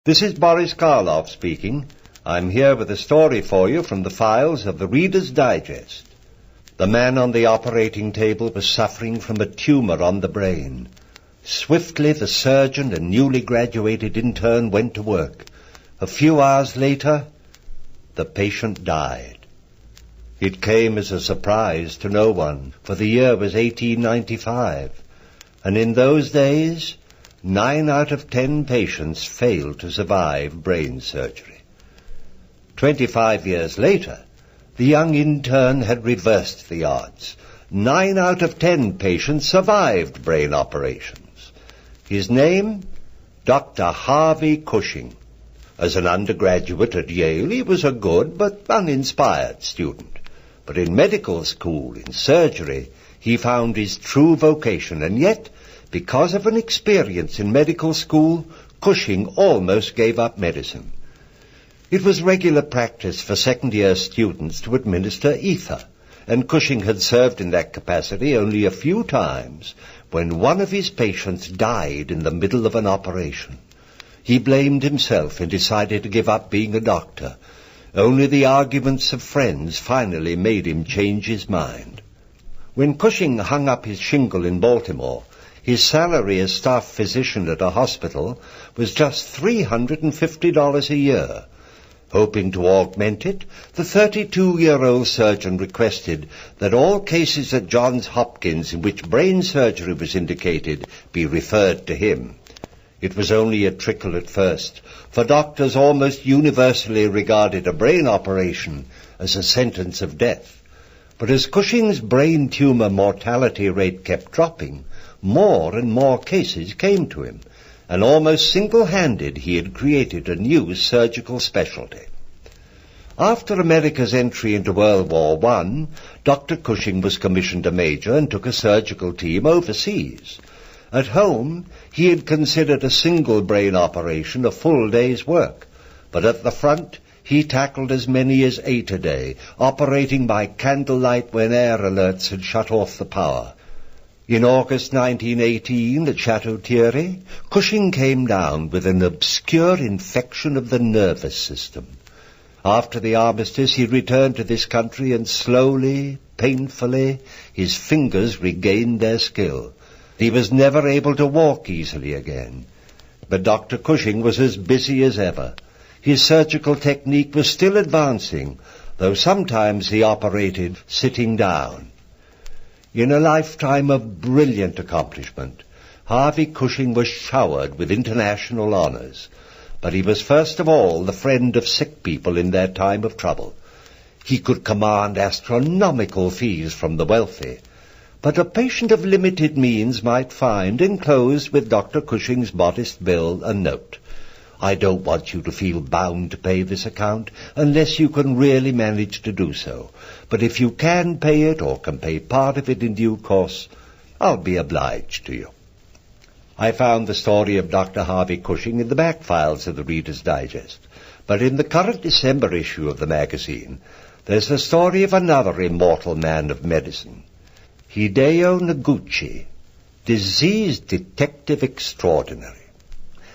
This is Boris Karloff speaking. I'm here with a story for you from the files of the Reader's Digest. The man on the operating table was suffering from a tumor on the brain. Swiftly, the surgeon and newly graduated intern went to work. A few hours later, the patient died. It came as a surprise to no one, for the year was 1895, and in those days, 9 out of 10 patients failed to survive brain surgery. 25 years later, the young intern had reversed the odds. 9 out of 10 patients survived brain operations. His name? Dr. Harvey Cushing. As an undergraduate at Yale, he was a good but uninspired student. But in medical school, in surgery, he found his true vocation, and yet, because of an experience in medical school, Cushing almost gave up medicine. It was regular practice for second-year students to administer ether, and Cushing had served in that capacity only a few times when one of his patients died in the middle of an operation. He blamed himself and decided to give up being a doctor. Only the arguments of friends finally made him change his mind. When Cushing hung up his shingle in Baltimore, his salary as staff physician at a hospital was just $350 a year. Hoping to augment it, the 32-year-old surgeon requested that all cases at Johns Hopkins in which brain surgery was indicated be referred to him. It was only a trickle at first, for doctors almost universally regarded a brain operation as a sentence of death. But as Cushing's brain tumor mortality rate kept dropping, more and more cases came to him, and almost single-handed he had created a new surgical specialty. After America's entry into World War I, Dr. Cushing was commissioned a major and took a surgical team overseas. At home, he had considered a single brain operation a full day's work, but at the front, he tackled as many as 8 a day, operating by candlelight when air alerts had shut off the power. In August 1918, at Chateau Thierry, Cushing came down with an obscure infection of the nervous system. After the armistice, he returned to this country, and slowly, painfully, his fingers regained their skill. He was never able to walk easily again. But Dr. Cushing was as busy as ever. His surgical technique was still advancing, though sometimes he operated sitting down. In a lifetime of brilliant accomplishment, Harvey Cushing was showered with international honors, but he was first of all the friend of sick people in their time of trouble. He could command astronomical fees from the wealthy, but a patient of limited means might find enclosed with Dr. Cushing's modest bill a note. I don't want you to feel bound to pay this account unless you can really manage to do so. But if you can pay it or can pay part of it in due course, I'll be obliged to you. I found the story of Dr. Harvey Cushing in the back files of the Reader's Digest. But in the current December issue of the magazine, there's the story of another immortal man of medicine, Hideo Noguchi, disease detective extraordinary.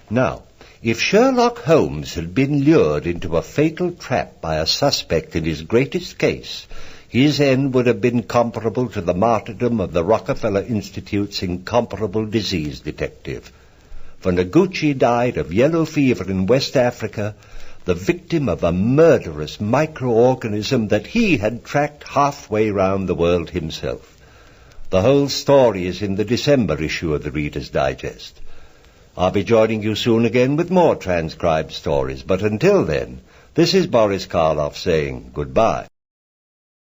Now, if Sherlock Holmes had been lured into a fatal trap by a suspect in his greatest case, his end would have been comparable to the martyrdom of the Rockefeller Institute's incomparable disease detective. For Noguchi died of yellow fever in West Africa, the victim of a murderous microorganism that he had tracked halfway round the world himself. The whole story is in the December issue of the Reader's Digest. I'll be joining you soon again with more transcribed stories, but until then, this is Boris Karloff saying goodbye.